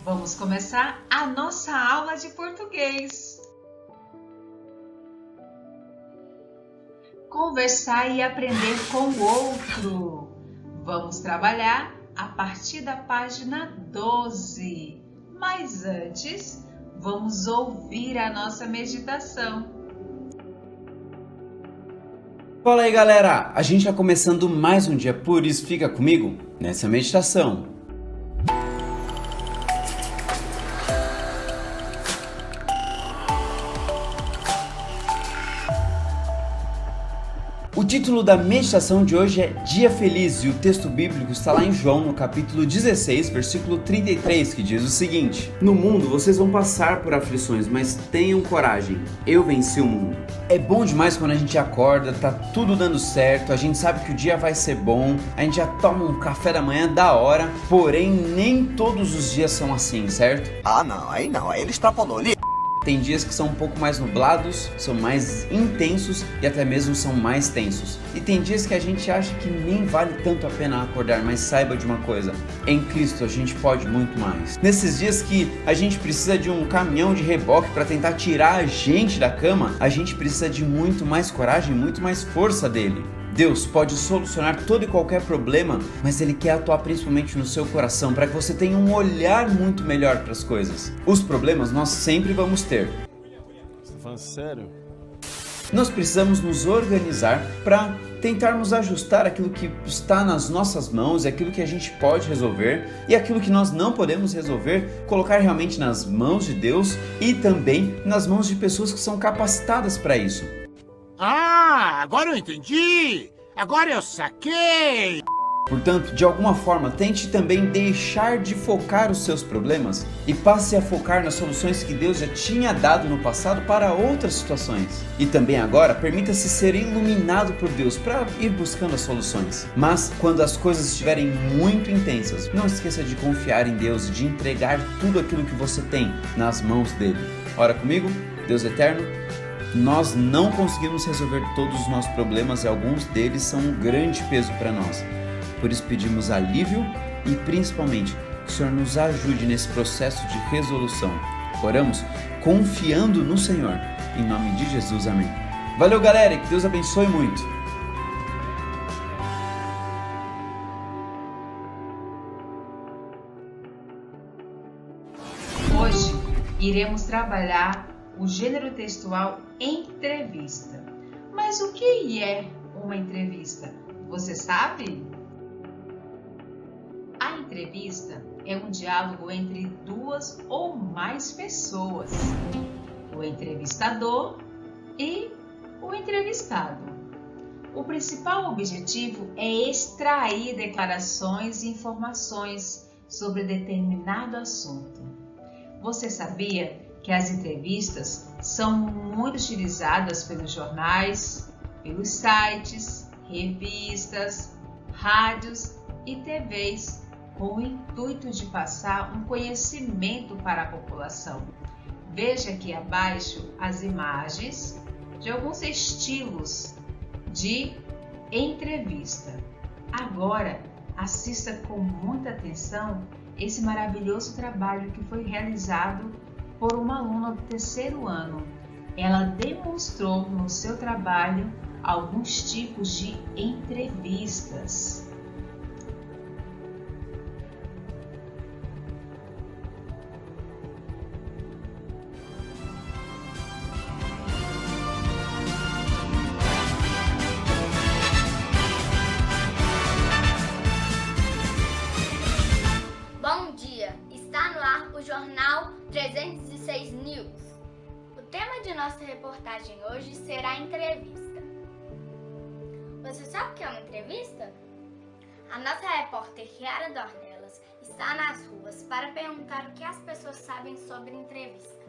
Vamos começar a nossa aula de português. Conversar e aprender com o outro. Vamos trabalhar a partir da página 12. Mas antes, vamos ouvir a nossa meditação. Fala aí, galera! A gente está começando mais um dia, por isso fica comigo nessa meditação. O título da meditação de hoje é Dia Feliz e o texto bíblico está lá em João, no capítulo 16, versículo 33, que diz o seguinte: No mundo vocês vão passar por aflições, mas tenham coragem, eu venci o mundo. É bom demais quando a gente acorda, tá tudo dando certo, a gente sabe que o dia vai ser bom, a gente já toma um café da manhã da hora, porém nem todos os dias são assim, certo? Aí ele extrapolou ali. Tem dias que são um pouco mais nublados, são mais intensos e até mesmo são mais tensos. E tem dias que a gente acha que nem vale tanto a pena acordar, mas saiba de uma coisa, em Cristo a gente pode muito mais. Nesses dias que a gente precisa de um caminhão de reboque para tentar tirar a gente da cama, a gente precisa de muito mais coragem, muito mais força dele. Deus pode solucionar todo e qualquer problema, mas Ele quer atuar principalmente no seu coração para que você tenha um olhar muito melhor para as coisas. Os problemas nós sempre vamos ter. Você tá falando sério? Nós precisamos nos organizar para tentarmos ajustar aquilo que está nas nossas mãos, aquilo que a gente pode resolver e aquilo que nós não podemos resolver, colocar realmente nas mãos de Deus e também nas mãos de pessoas que são capacitadas para isso. Ah, agora eu entendi! Agora eu saquei! Portanto, de alguma forma, tente também deixar de focar os seus problemas e passe a focar nas soluções que Deus já tinha dado no passado para outras situações. E também agora, permita-se ser iluminado por Deus para ir buscando as soluções. Mas, quando as coisas estiverem muito intensas, não esqueça de confiar em Deus e de entregar tudo aquilo que você tem nas mãos dele. Ora comigo, Deus eterno, nós não conseguimos resolver todos os nossos problemas e alguns deles são um grande peso para nós. Por isso pedimos alívio e principalmente que o Senhor nos ajude nesse processo de resolução. Oramos confiando no Senhor. Em nome de Jesus, amém. Valeu, galera, e que Deus abençoe muito. Hoje iremos trabalhar o gênero textual entrevista. Mas o que é uma entrevista? Você sabe? A entrevista é um diálogo entre duas ou mais pessoas, o entrevistador e o entrevistado. O principal objetivo é extrair declarações e informações sobre determinado assunto. Você sabia que as entrevistas são muito utilizadas pelos jornais, pelos sites, revistas, rádios e TVs, com o intuito de passar um conhecimento para a população. Veja aqui abaixo as imagens de alguns estilos de entrevista. Agora, assista com muita atenção esse maravilhoso trabalho que foi realizado por uma aluna do terceiro ano. Ela demonstrou no seu trabalho alguns tipos de entrevistas. Bom dia! Está no ar o Jornal 306 News. O tema de nossa reportagem hoje será entrevista. Você sabe o que é uma entrevista? A nossa repórter Chiara Dornelas está nas ruas para perguntar o que as pessoas sabem sobre entrevista.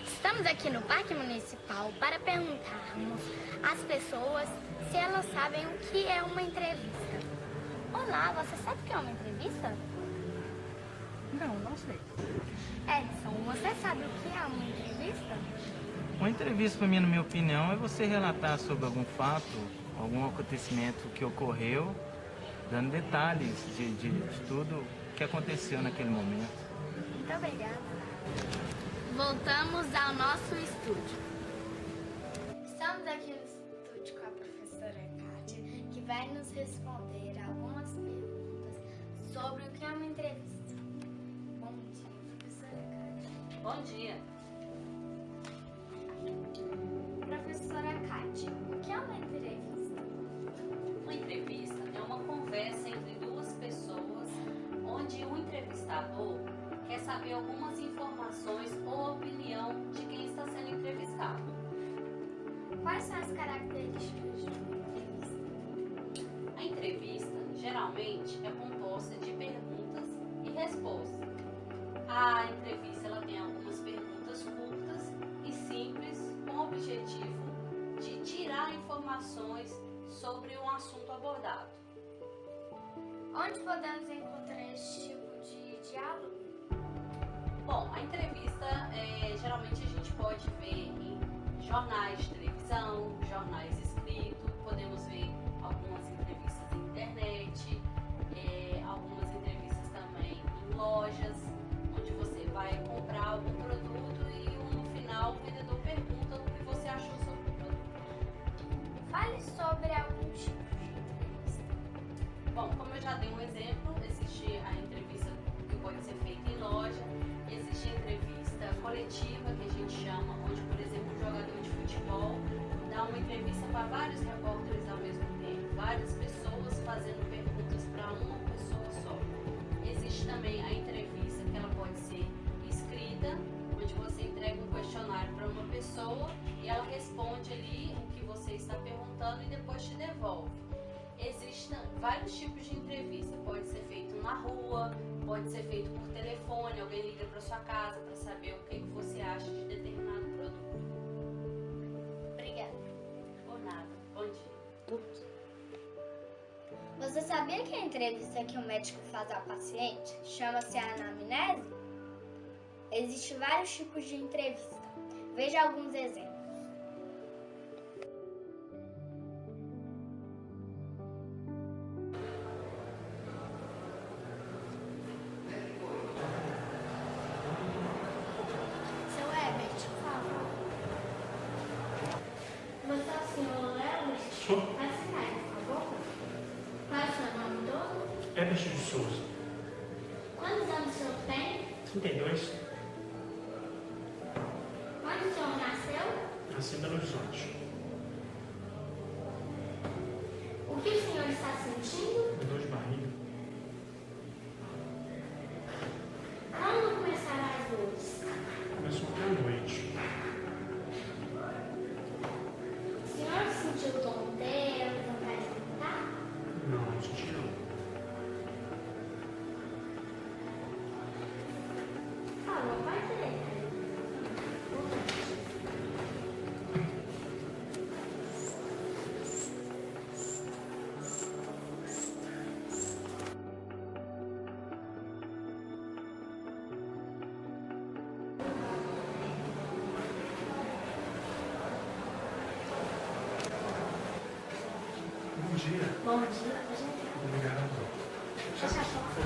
Estamos aqui no Parque Municipal para perguntarmos às pessoas se elas sabem o que é uma entrevista. Olá, você sabe o que é uma entrevista? Não sei. Edson, você sabe o que é uma entrevista? Uma entrevista, para mim, na minha opinião, é você relatar sobre algum fato, algum acontecimento que ocorreu, dando detalhes de tudo que aconteceu naquele momento. Muito obrigada. Voltamos ao nosso estúdio. Estamos aqui no estúdio com a professora Kátia, que vai nos responder algumas perguntas sobre o que é uma entrevista. Bom dia, professora Kátia. Bom dia. Professora Kátia, o que é uma entrevista? Uma entrevista é uma conversa entre duas pessoas onde o entrevistador quer saber algumas informações ou opinião de quem está sendo entrevistado. Quais são as características de uma entrevista? A entrevista geralmente é composta de perguntas e respostas. A entrevista ela tem algumas perguntas curtas e simples com o objetivo de tirar informações sobre um assunto abordado. Onde podemos encontrar esse tipo de diálogo? Bom, a entrevista geralmente a gente pode ver em jornais de televisão, jornais escritos, podemos ver algumas entrevistas na internet, algumas entrevistas também em lojas, onde você vai comprar algum produto e no final o vendedor pergunta o que você achou sobre o produto. Fale sobre algum tipo de entrevista. Bom, como eu já dei um exemplo, existe a entrevista que pode ser feita em loja, existe a entrevista coletiva, que a gente chama, onde, por exemplo, um jogador de futebol dá uma entrevista para vários repórteres ao mesmo tempo, várias pessoas fazendo perguntas para uma pessoa só. Existe também a entrevista que ela pode ser escrita, onde você entrega um questionário para uma pessoa e ela responde ali o que você está perguntando e depois te devolve. Existem vários tipos de entrevista, pode ser feito na rua, pode ser feito por telefone, alguém liga para sua casa para saber o que você acha de determinado produto. Obrigada. Por nada. Bom dia. Você sabia que a entrevista que o médico faz ao paciente chama-se anamnese? Existem vários tipos de entrevista. Veja alguns exemplos. Seu Herbert, por favor. Você é o senhor Herbert? Sou. Vai sentar, por favor. Qual é o seu nome todo? Herbert de Souza, Quantos anos o senhor tem? 32, Onde o senhor nasceu? nasci em Belo Horizonte. O que o senhor está sentindo? Dor de barriga. Quando começarão as dores? Começou ontem à noite. O senhor sentiu tonteira, vontade de vomitar? Não, não senti não. Por favor, pode ler. Bom dia. Bom dia, pode entrar. Obrigado. Fecha a porta.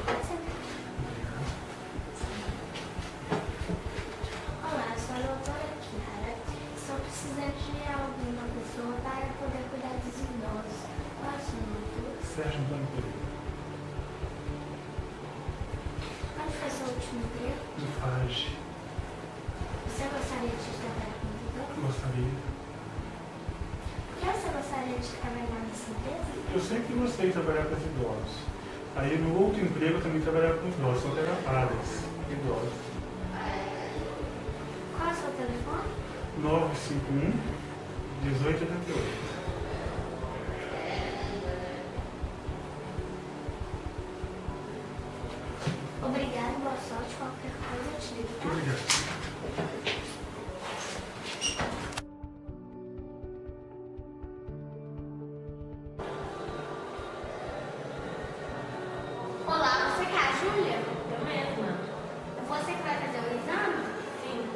Pode sentar. Olá, eu sou a doutora Kiara. Estou precisando de alguma pessoa para poder cuidar dos idosos. Qual é o seu nome? Sérgio Antônio Pereira. Onde foi seu último emprego? Me faz. Você gostaria de trabalhar com idosos? Gostaria. Por que você gostaria de trabalhar nessa empresa? Eu sempre gostei de trabalhar com os idosos. Aí no outro emprego eu também trabalhava com idosos, só que era padres, idosos. Qual é o seu telefone? 951 1888. Obrigada, boa sorte. Qualquer coisa eu te ligo, tá? Obrigado. Olá, você quer a Júlia? Eu mesma. Você que vai fazer o exame? Sim.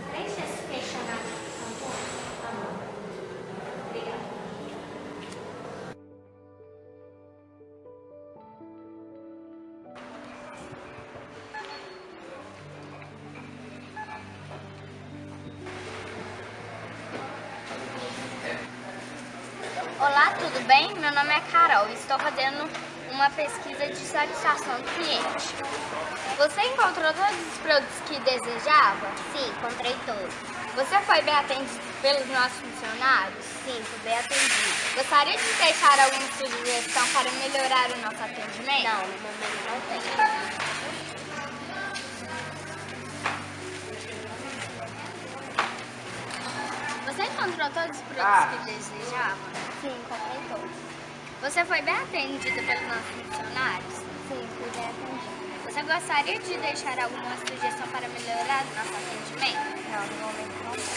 Preencha esse questionário, por favor. Tá bom. Olá, tudo bem? Meu nome é Carol e estou fazendo uma pesquisa de satisfação do cliente. Você encontrou todos os produtos que desejava? Sim, encontrei todos. Você foi bem atendido pelos nossos funcionários? Sim, fui bem atendido. Gostaria de deixar alguma sugestão para melhorar o nosso atendimento? Não, no momento não tem. Você encontrou todos os produtos que desejava? Sim, encontrei todos. Você foi bem atendido pelos nossos funcionários? Sim, fui bem atendido. Você gostaria de deixar alguma sugestão para melhorar o nosso atendimento? Não, no momento não tem.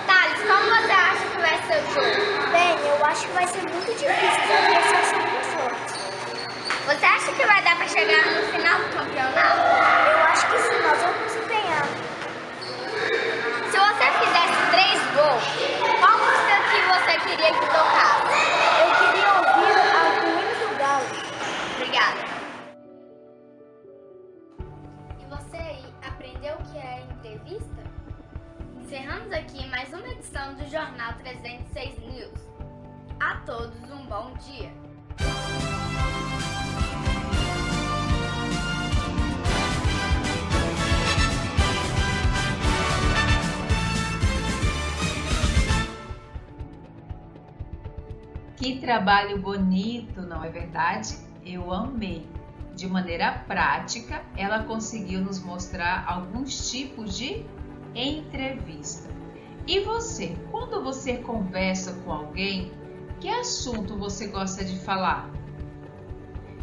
Thales, como você acha que vai ser o jogo? Bem, eu acho que vai ser muito difícil porque só são pessoas. Você acha que vai dar para chegar no final do campeonato? Eu acho que sim, nós vamos nos empenhar. Se você fizesse 3 gols, qual música que você queria que tocasse? Eu queria ouvir o hino do Galo. Obrigada. E você aí, aprendeu o que é entrevista? Encerramos aqui mais uma edição do Jornal 306 News. A todos um bom dia. Que trabalho bonito, não é verdade? Eu amei. De maneira prática, ela conseguiu nos mostrar alguns tipos de entrevista. E você, quando você conversa com alguém, que assunto você gosta de falar?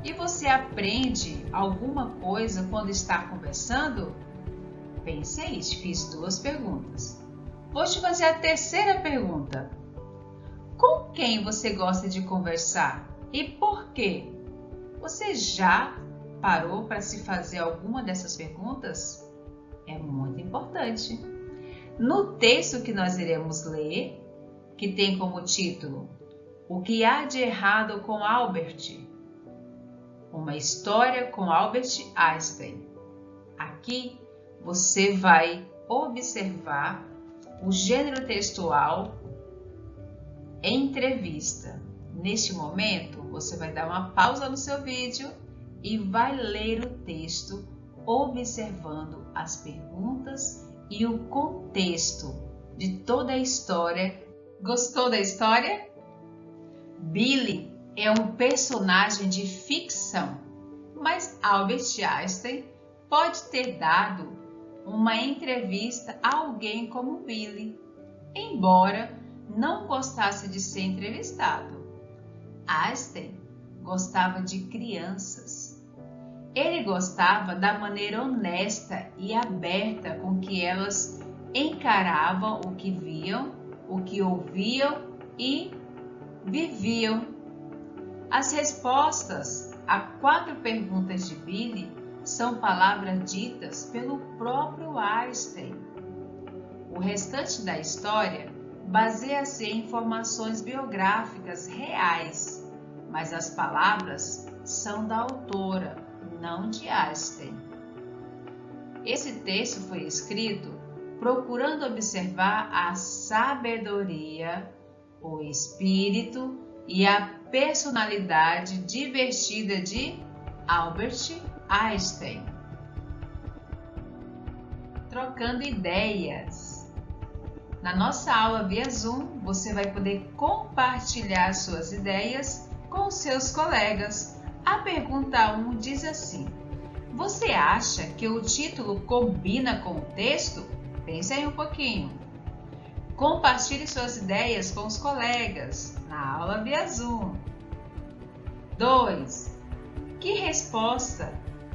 E você aprende alguma coisa quando está conversando? Pense aí, te fiz 2 perguntas. Vou te fazer a terceira pergunta. Com quem você gosta de conversar e por quê? Você já parou para se fazer alguma dessas perguntas? É muito importante. No texto que nós iremos ler, que tem como título O que há de errado com Albert? Uma história com Albert Einstein. Aqui você vai observar o gênero textual entrevista. Neste momento, você vai dar uma pausa no seu vídeo e vai ler o texto observando as perguntas e o contexto de toda a história. Gostou da história? Billy é um personagem de ficção, mas Albert Einstein pode ter dado uma entrevista a alguém como Billy, embora não gostasse de ser entrevistado. Einstein gostava de crianças. Ele gostava da maneira honesta e aberta com que elas encaravam o que viam, o que ouviam e viviam. As respostas a 4 perguntas de Billy são palavras ditas pelo próprio Einstein. O restante da história baseia-se em informações biográficas reais, mas as palavras são da autora, não de Einstein. Esse texto foi escrito procurando observar a sabedoria, o espírito e a personalidade divertida de Albert Einstein. Trocando ideias. Na nossa aula via Zoom, você vai poder compartilhar suas ideias com seus colegas. A pergunta 1 diz assim: você acha que o título combina com o texto? Pense aí um pouquinho. Compartilhe suas ideias com os colegas na aula via Zoom. 2. Que resposta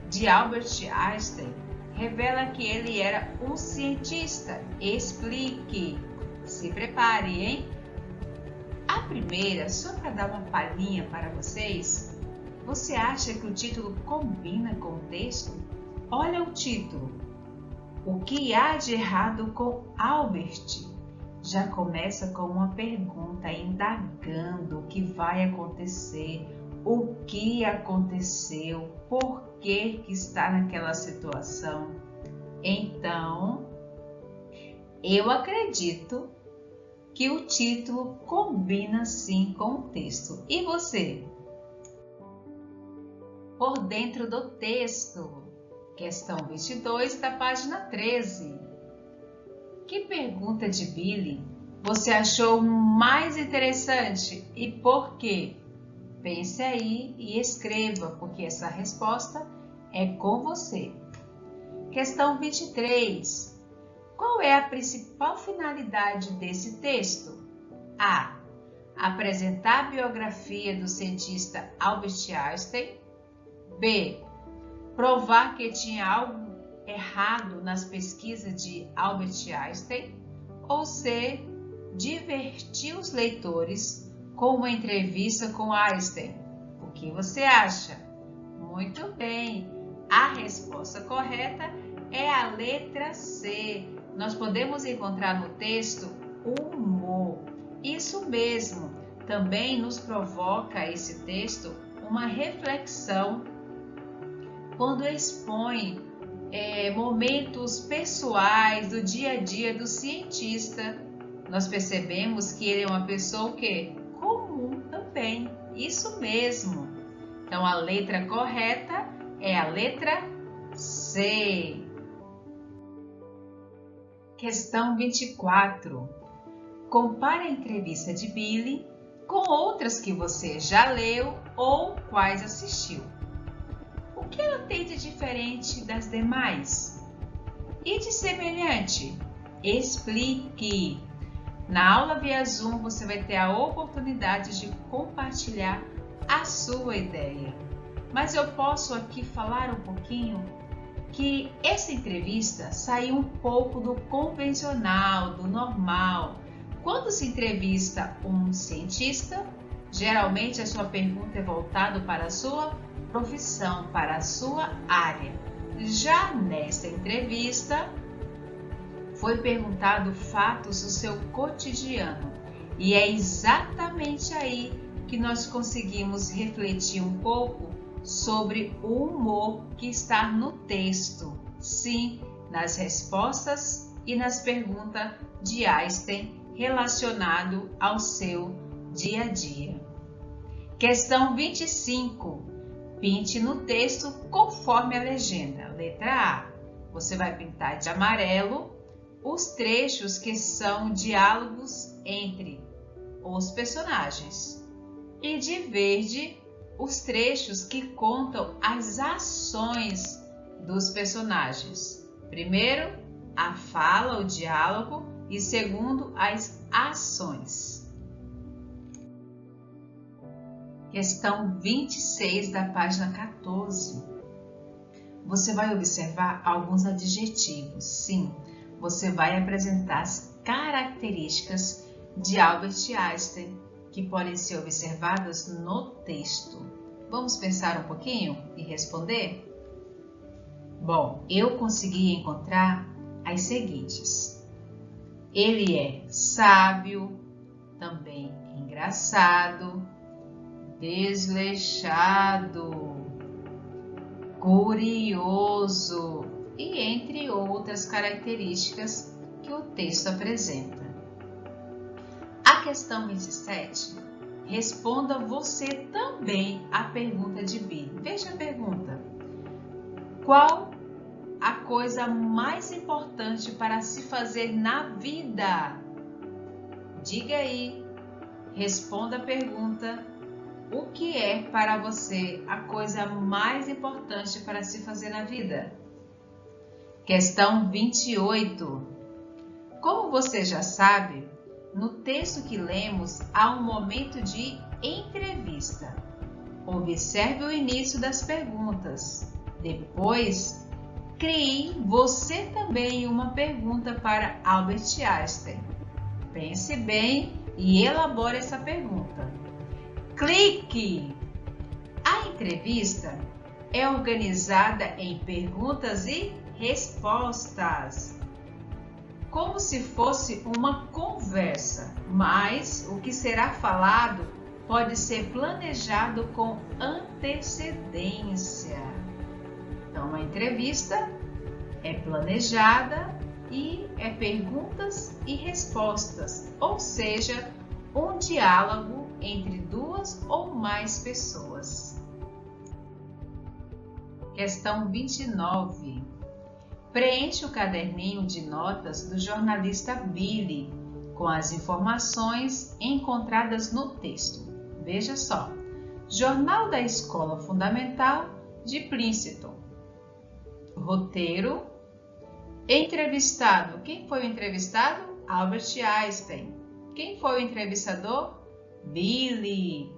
de Albert Einstein revela que ele era um cientista? Explique. Se prepare, hein? A primeira, só para dar uma palhinha para vocês, você acha que o título combina com o texto? Olha o título. O que há de errado com Albert? Já começa com uma pergunta, indagando o que vai acontecer, o que aconteceu, por que está naquela situação. Então, Eu acredito que o título combina sim com o texto. E você? Por dentro do texto. Questão 22 da página 13. Que pergunta de Billy você achou mais interessante e por quê? Pense aí e escreva, porque essa resposta é com você. Questão 23. Qual é a principal finalidade desse texto? A. Apresentar a biografia do cientista Albert Einstein. B. Provar que tinha algo errado nas pesquisas de Albert Einstein. Ou C. Divertir os leitores com uma entrevista com Einstein. O que você acha? Muito bem! A resposta correta é a letra C. Nós podemos encontrar no texto o humor. Isso mesmo, também nos provoca esse texto uma reflexão quando expõe momentos pessoais do dia a dia do cientista. Nós percebemos que ele é uma pessoa o quê? Comum também. Isso mesmo. Então, a letra correta é a letra C. Questão 24. Compare a entrevista de Billy com outras que você já leu ou quais assistiu. O que ela tem de diferente das demais? E de semelhante? Explique. Na aula via Zoom você vai ter a oportunidade de compartilhar a sua ideia. Mas eu posso aqui falar um pouquinho que essa entrevista saiu um pouco do convencional, do normal. Quando se entrevista um cientista, geralmente a sua pergunta é voltada para a sua profissão, para a sua área. Já nesta entrevista, foi perguntado fatos do seu cotidiano e é exatamente aí que nós conseguimos refletir um pouco sobre o humor que está no texto. Sim, nas respostas e nas perguntas de Einstein relacionado ao seu dia a dia. Questão 25. Pinte no texto conforme a legenda. Letra A. Você vai pintar de amarelo os trechos que são diálogos entre os personagens e de verde os trechos que contam as ações dos personagens. Primeiro, a fala, o diálogo e segundo, as ações. Questão 26 da página 14. Você vai observar alguns adjetivos. Sim, você vai apresentar as características de Albert Einstein que podem ser observadas no texto. Vamos pensar um pouquinho e responder? Bom, eu consegui encontrar as seguintes. Ele é sábio, também engraçado, desleixado, curioso e entre outras características que o texto apresenta. A questão 27, responda você também a pergunta de Billy. Veja a pergunta. Qual a coisa mais importante para se fazer na vida? Diga aí, responda a pergunta. O que é para você a coisa mais importante para se fazer na vida? Questão 28. Como você já sabe, no texto que lemos há um momento de entrevista. Observe o início das perguntas. Depois, crie você também uma pergunta para Albert Einstein. Pense bem e elabore essa pergunta. Clique! A entrevista é organizada em perguntas e respostas, como se fosse uma conversa, mas o que será falado pode ser planejado com antecedência. Então, a entrevista é planejada e é perguntas e respostas, ou seja, um diálogo entre duas ou mais pessoas. Questão 29. Preencha o caderninho de notas do jornalista Billy com as informações encontradas no texto. Veja só. Jornal da Escola Fundamental de Princeton. Roteiro. Entrevistado. Quem foi o entrevistado? Albert Einstein. Quem foi o entrevistador? Billy.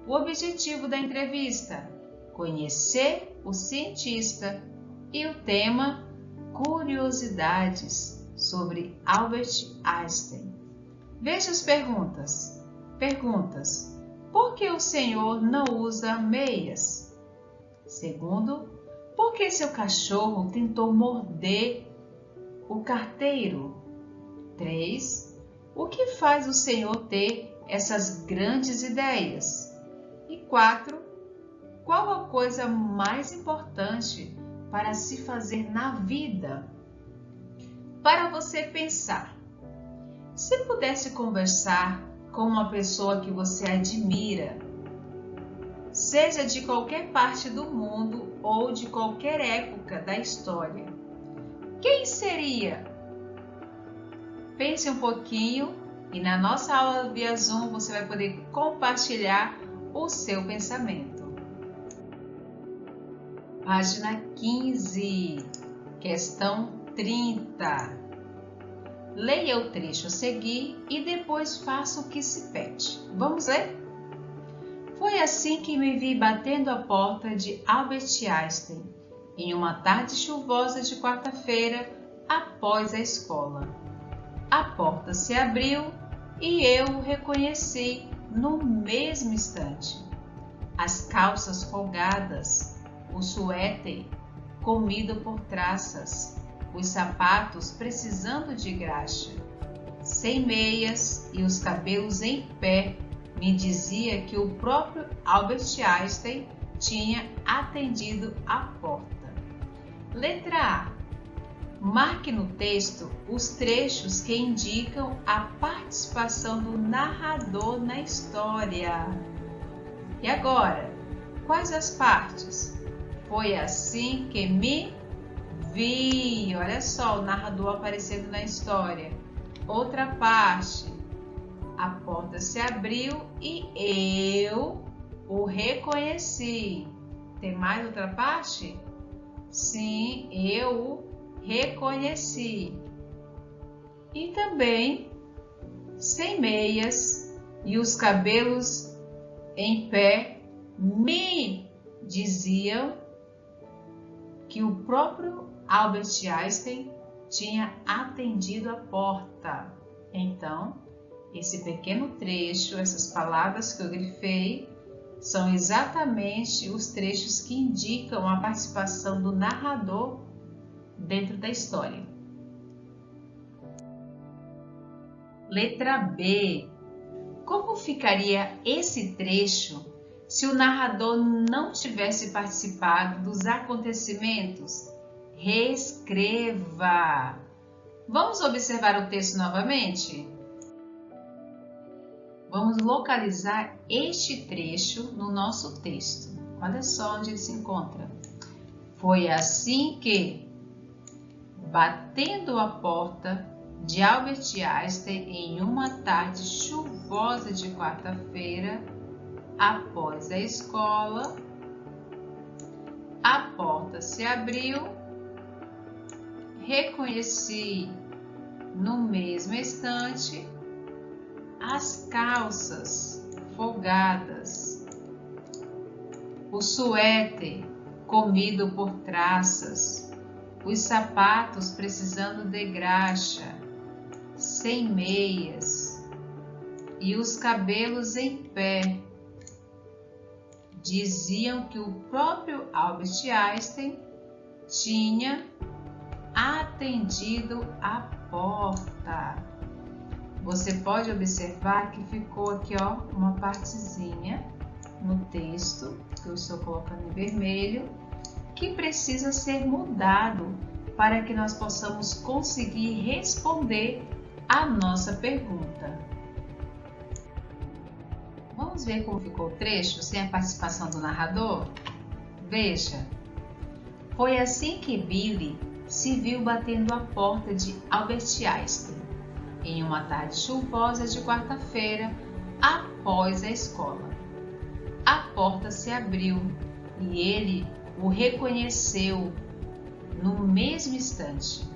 O objetivo da entrevista: conhecer o cientista. E o tema: curiosidades sobre Albert Einstein. Veja as perguntas. Perguntas: por que o senhor não usa meias? Segundo, por que seu cachorro tentou morder o carteiro? 3. O que faz o senhor ter essas grandes ideias? E 4. Qual a coisa mais importante para se fazer na vida? Para você pensar. Se pudesse conversar com uma pessoa que você admira, seja de qualquer parte do mundo ou de qualquer época da história, quem seria? Pense um pouquinho e na nossa aula via Zoom você vai poder compartilhar o seu pensamento. Página 15, questão 30. Leia o trecho a seguir e depois faça o que se pede. Vamos ler? Foi assim que me vi batendo a porta de Albert Einstein, em uma tarde chuvosa de quarta-feira, após a escola. A porta se abriu e eu o reconheci no mesmo instante. As calças folgadas, o suéter comido por traças, os sapatos precisando de graxa, sem meias e os cabelos em pé, me dizia que o próprio Albert Einstein tinha atendido a porta. Letra A. Marque no texto os trechos que indicam a participação do narrador na história. E agora, quais as partes? Foi assim que me vi. Olha só, o narrador aparecendo na história. Outra parte. A porta se abriu e eu o reconheci. Tem mais outra parte? Sim, eu o reconheci. E também, sem meias e os cabelos em pé, me diziam que o próprio Albert Einstein tinha atendido a porta. Então, esse pequeno trecho, essas palavras que eu grifei, são exatamente os trechos que indicam a participação do narrador dentro da história. Letra B. Como ficaria esse trecho se o narrador não tivesse participado dos acontecimentos? Reescreva. Vamos observar o texto novamente? Vamos localizar este trecho no nosso texto. Olha só onde ele se encontra. Foi assim que, batendo a porta de Albert Einstein em uma tarde chuvosa de quarta-feira, após a escola, a porta se abriu, reconheci no mesmo instante as calças folgadas, o suéter comido por traças, os sapatos precisando de graxa, sem meias e os cabelos em pé. Diziam que o próprio Albert Einstein tinha atendido a porta. Você pode observar que ficou aqui, ó, uma partezinha no texto, que eu estou colocando em vermelho, que precisa ser mudado para que nós possamos conseguir responder a nossa pergunta. Vamos ver como ficou o trecho sem a participação do narrador? Veja, foi assim que Billy se viu batendo a porta de Albert Einstein, em uma tarde chuvosa de quarta-feira, após a escola. A porta se abriu e ele o reconheceu no mesmo instante.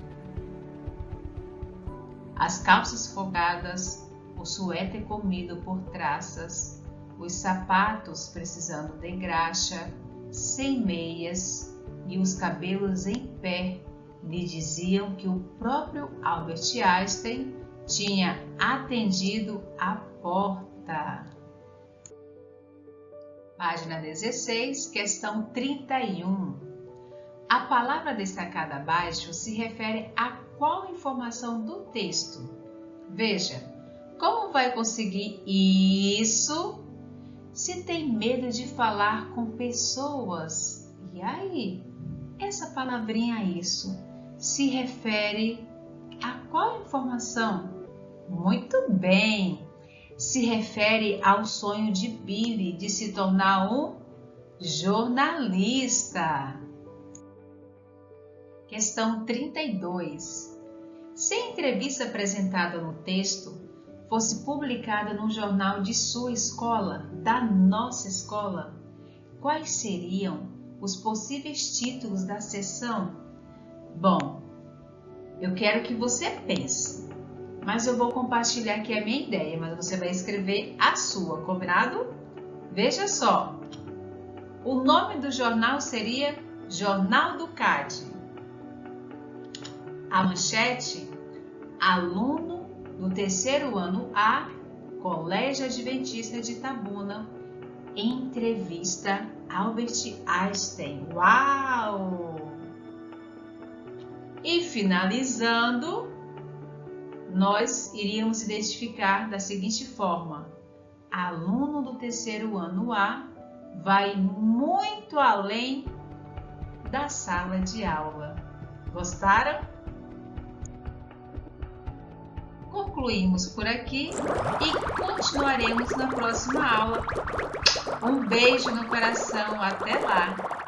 As calças folgadas, o suéter comido por traças, os sapatos precisando de graxa, sem meias e os cabelos em pé lhe diziam que o próprio Albert Einstein tinha atendido a porta. Página 16, questão 31. A palavra destacada abaixo se refere a qual informação do texto? Veja, como vai conseguir isso se tem medo de falar com pessoas? E aí, essa palavrinha isso se refere a qual informação? Muito bem! Se refere ao sonho de Billy de se tornar um jornalista. Questão 32. Se a entrevista apresentada no texto fosse publicada no jornal de sua escola, da nossa escola, quais seriam os possíveis títulos da seção? Bom, eu quero que você pense, mas eu vou compartilhar aqui a minha ideia, mas você vai escrever a sua, combinado? Veja só, o nome do jornal seria Jornal do CAD. A manchete, aluno do terceiro ano A, Colégio Adventista de Itabuna, entrevista Albert Einstein. Uau! E finalizando, nós iríamos identificar da seguinte forma: aluno do terceiro ano A vai muito além da sala de aula. Gostaram? Concluímos por aqui e continuaremos na próxima aula. Um beijo no coração, até lá!